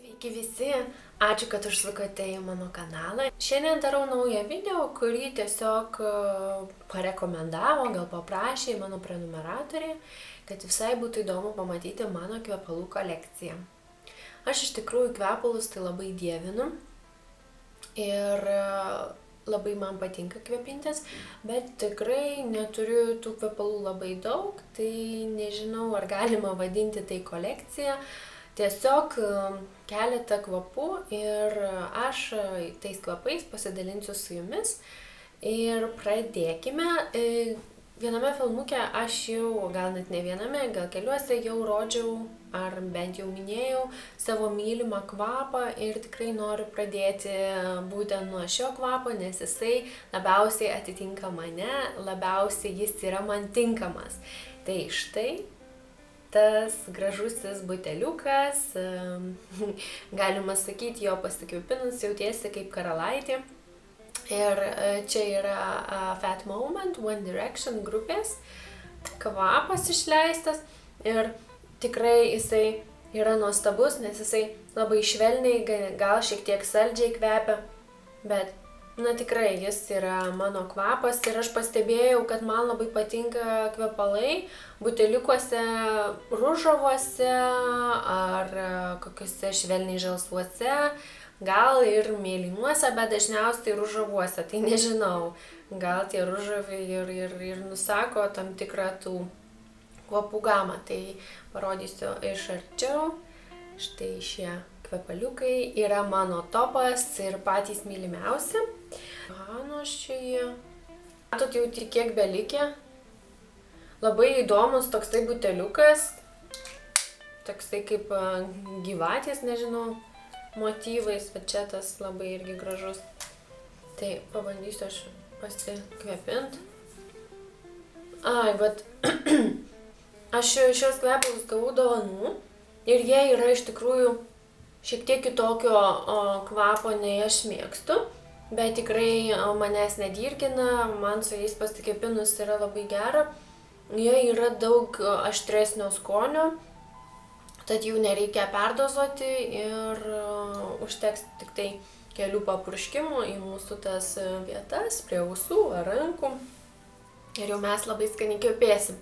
Sveiki visi, ačiū, kad užsukote į mano kanalą. Šiandien darau naują video, kurį tiesiog parekomendavo, gal paprašė mano prenumeratoriai, kad visai būtų įdomu pamatyti mano kvepalų kolekciją. Aš iš tikrųjų kvepalus tai labai dievinu ir labai man patinka kvepintis, bet tikrai neturiu tų kvepalų labai daug, tai nežinau, ar galima vadinti tai kolekcija. Tiesiog keletą kvapų ir aš tais kvapais pasidalinsiu su jumis ir pradėkime. Viename filmuke aš jau, gal net ne viename, gal keliuose jau rodžiau ar bent jau minėjau savo mylimą kvapą ir tikrai noriu pradėti būtent nuo šio kvapo, nes jisai labiausiai atitinka mane, labiausiai jis yra man tinkamas. Tai štai tas gražusis buteliukas, galima sakyti, jo pasikvėpinus jautiesi kaip karalaitė. Ir čia yra Fat Moment, One Direction grupės kvapas išleistas ir tikrai jisai yra nuostabus, nes jisai labai švelniai, gal šiek tiek saldžiai kvepia, bet tikrai jis yra mano kvapas ir aš pastebėjau, kad man labai patinka kvepalai buteliukuose ružavuose ar kokiuose švelniai žalsvuose, gal ir mėlynuose, bet dažniausiai ružavuose, tai nežinau, gal tie ružavi ir nusako tam tikrą tų kvapų gamą, tai parodysiu iš arčiau. Štai šie kvepaliukai yra mano topas ir patys mylimiausi. Panašiai. Matot jau tik kiek belikė. Labai įdomus toksai buteliukas. Toksai kaip gyvatės, nežinau, motyvais, bet čia tas labai irgi gražus. Tai pabandysiu aš pasikvepinti. Ai, bet aš šios kvepalus gavau dovanų. Ir jie yra iš tikrųjų šiek tiek kitokio kvapo, nei aš mėgstu, bet tikrai manęs nedirgina, man su jais pasikvėpinus yra labai gera. Jie yra daug aštresnio skonio, tad jų nereikia perdozuoti ir užteks tik tai kelių papurškimų į mūsų tas vietas, prie ausų ar rankų. Ir jau mes labai skaniai kvepėsim.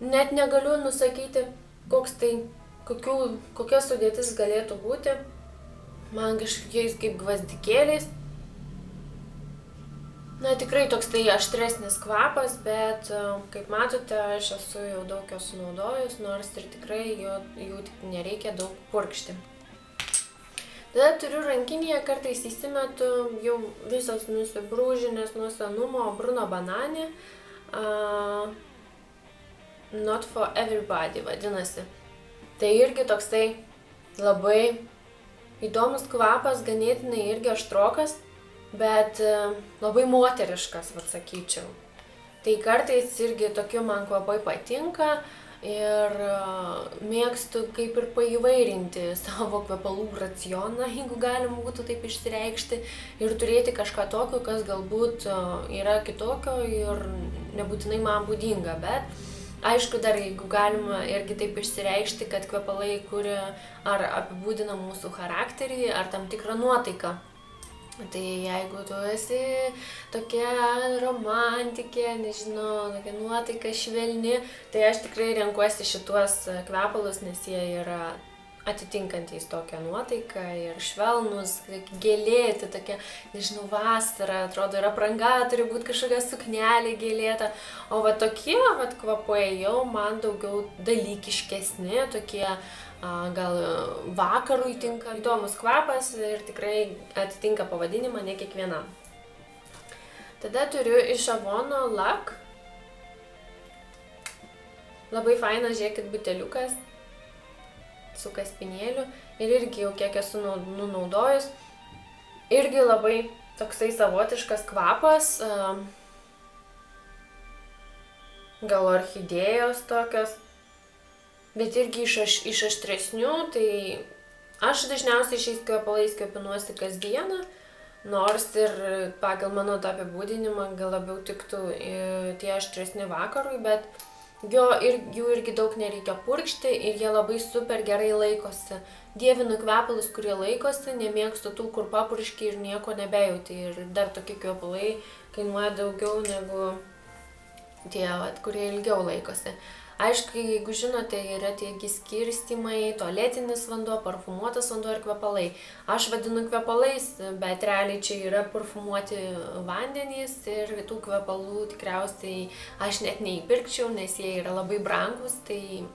Net negaliu nusakyti, kokia sudėtis galėtų būti. Man kažkokiais kaip gvazdikėliais. Tikrai toks tai aštresnis kvapas, bet kaip matote, aš esu jau daug jo sunaudojus, nors ir tikrai jų nereikia daug purkšti. Tada turiu rankinėje, kartais įsimetu jau visos nusibrūžinės nuo senumo Bruno Banani. Not for Everybody vadinasi. Tai irgi toksai labai įdomus kvapas, ganėtinai irgi aštrokas, bet labai moteriškas, sakyčiau. Tai kartais irgi tokiu man kvapai patinka ir mėgstu kaip ir paįvairinti savo kvepalų racioną, jeigu galima būtų taip išsireikšti, ir turėti kažką tokio, kas galbūt yra kitokio ir nebūtinai man būdinga, bet aišku, dar jeigu galima irgi taip išsireikšti, kad kvepalai kuria ar apibūdina mūsų charakterį, ar tam tikrą nuotaiką. Tai jeigu tu esi tokia romantikė, nežinau, tokia nuotaika švelni, tai aš tikrai renkuosi šituos kvepalus, nes jie yra atitinkantys tokią nuotaiką ir švelnus, gėlėti, tokia, nežinau, vasara, atrodo, ir apranga turi būti kažkokia suknelė gėlėta, o tokie kvapai jau man daugiau dalykiškesni, tokie gal vakarui tinka, įdomus kvapas ir tikrai atitinka pavadinimą, ne kiekvienam. Tada turiu iš Avono Luck. Labai fainas, žiūrėkit, buteliukas su kaspinėliu ir irgi jau kiek esu nunaudojus. Irgi labai toksai savotiškas kvapas, gal orchidėjos tokios, bet irgi iš aštresnių. Tai aš dažniausiai šiais kvepalais kvepinuosi kasdieną, nors ir pagal mano tą apibūdinimą gal labiau tiktų tie aštresni vakarui, bet jų irgi daug nereikia purkšti ir jie labai super gerai laikosi. Dievinu kvepalus, kurie laikosi, nemėgstu tų, kur papurški ir nieko nebejauti. Ir dar tokie kvepalai kainuoja daugiau negu tie, kurie ilgiau laikosi. Aišku, jeigu žinote, yra tiegi skirstymai, tualetinis vanduo, parfumuotas vanduo ir kvepalai. Aš vadinu kvepalais, bet realiai čia yra parfumuoti vandenys ir tų kvepalų tikriausiai aš net neįpirkčiau, nes jie yra labai brangus, tai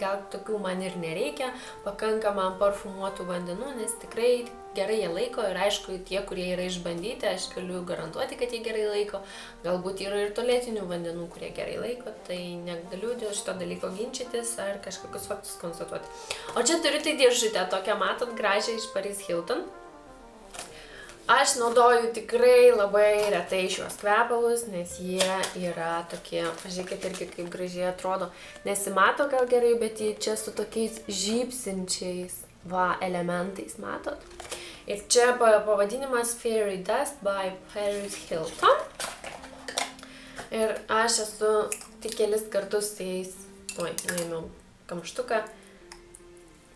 gal tokių man ir nereikia, pakanka man parfumuotų vandenų, nes tikrai gerai jie laiko ir aišku, tie, kurie yra išbandyti, aš galiu garantuoti, kad jie gerai laiko. Galbūt yra ir tualetinių vandenų, kurie gerai laiko, tai negaliu dėl šito dalyko ginčytis ar kažkokius faktus konstatuoti. O čia turiu tai dėžutę, tokią matot gražią iš Paris Hilton. Aš naudoju tikrai labai retai šiuos kvepalus, nes jie yra tokie, pažiūrėkit irgi kaip gražiai atrodo. Nesimato gal gerai, bet jie čia su tokiais žybsinčiais elementais, matot. Ir čia pavadinimas Fairy Dust by Paris Hilton. Ir aš esu tik kelis kartus jais, nuėmiau kamštuką,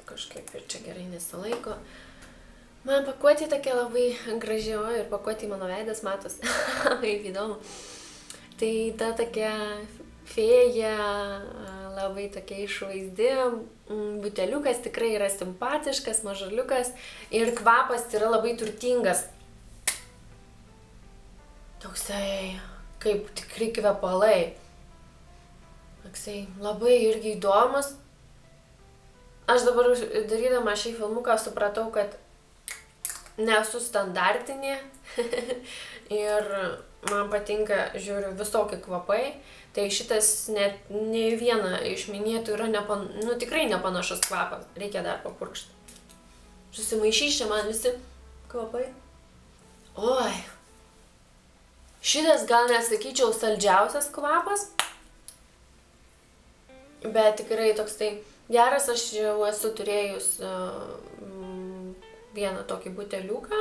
kažkaip ir čia gerai nesilaiko. Man pakuotė tokia labai graži, ir pakuotė mano veidas matos, kaip įdomu. Tai ta tokia fėja, labai tokia išvaizdi, buteliukas tikrai yra simpatiškas, mažaliukas ir kvapas yra labai turtingas. Toksai, kaip tikri kvepalai. Toksai labai irgi įdomus. Aš dabar darydama šį filmuką supratau, kad nesu standartinė ir man patinka, žiūriu, visokie kvapai. Tai šitas net ne vieną iš minėtų yra tikrai nepanašus kvapas. Reikia dar papurkšti. Susimaišys čia man visi kvapai. Oi. Šitas gal nesakyčiau saldžiausias kvapas. Bet tikrai toks tai geras, aš jau esu turėjus vieną tokį buteliuką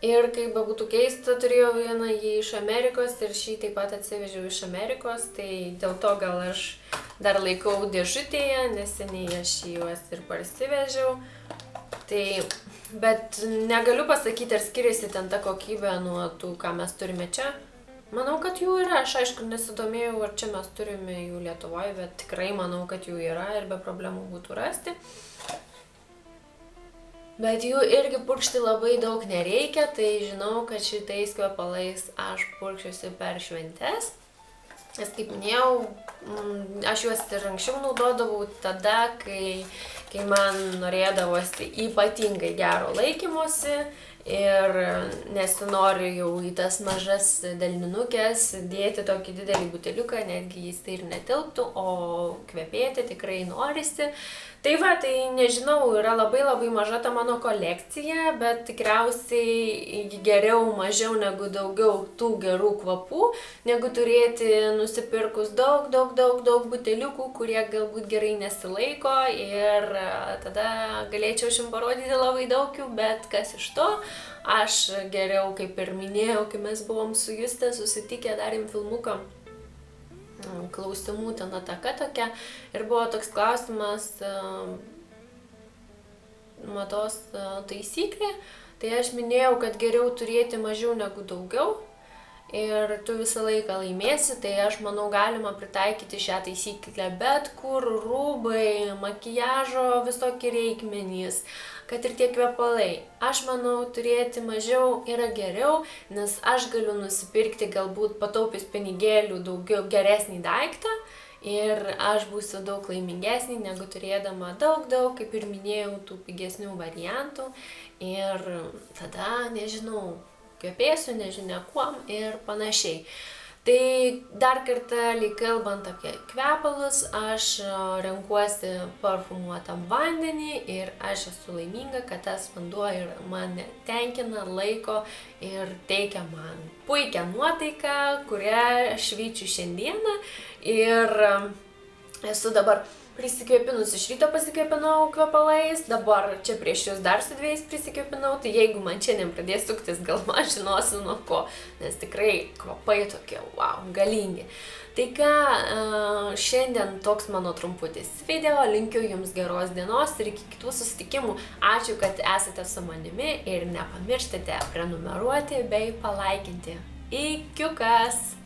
ir kaip bebūtų keista, turėjau vieną jį iš Amerikos ir šį taip pat atsivežiau iš Amerikos, tai dėl to gal aš dar laikau dėžutėje, neseniai aš juos ir parsivežiau. Tai, bet negaliu pasakyti, ar skiriasi ten ta kokybė nuo tų, ką mes turime čia. Manau, kad jų yra, aš aišku nesidomėjau, ar čia mes turime jų Lietuvoje, bet tikrai manau, kad jų yra ir be problemų būtų rasti. Bet jų irgi purkšti labai daug nereikia, tai žinau, kad šitais kvepalais aš purkšiuosi per šventes. Nes kaip minėjau, aš juos ir anksčiau naudodavau tada, kai man norėdavosi ypatingai gero laikymosi ir nesinori jau į tas mažas delninukės dėti tokį didelį buteliuką, netgi jis tai ir netilptų, o kvepėti tikrai norisi. Tai va, tai nežinau, yra labai maža ta mano kolekcija, bet tikriausiai geriau mažiau negu daugiau tų gerų kvapų, negu turėti nusipirkus daug buteliukų, kurie galbūt gerai nesilaiko ir tada galėčiau aš jums parodyti labai daug jų, bet kas iš to, aš geriau, kaip ir minėjau, kai mes buvom su Juste susitikę, darėm filmuką. Klausimų ten ataka tokia ir buvo toks klausimas mados taisyklė, tai aš minėjau, kad geriau turėti mažiau negu daugiau ir tu visą laiką laimėsi, tai aš manau galima pritaikyti šią taisyklę bet kur, rūbai, makiažo, visokie reikmenys, kad ir tie kvepalai. Aš manau, turėti mažiau yra geriau, nes aš galiu nusipirkti galbūt pataupęs pinigėlių daugiau geresnį daiktą ir aš būsiu daug laimingesnė, negu turėdama daug, kaip ir minėjau, tų pigesnių variantų ir tada, nežinau, kvepėsiu, nežinia kuom ir panašiai. Tai dar kartą, lyg kalbant apie kvepalus, aš renkuosi parfumuotam vandenį ir aš esu laiminga, kad tas vanduo mane tenkina, laiko ir teikia man puikią nuotaiką, kurią švyčiu šiandieną. Ir esu dabar Prisikvėpinus iš ryto pasikvėpinau kvepalais, dabar čia prieš jūs dar su 2 prisikvėpinau, tai jeigu man šiandien pradės suktis galva, žinosiu nuo ko, nes tikrai kvapai tokie, wow, galingi. Tai ką, šiandien toks mano trumputis video, linkiu jums geros dienos ir iki kitų susitikimų. Ačiū, kad esate su manimi ir nepamirštate prenumeruoti bei palaikinti. Ikiukas!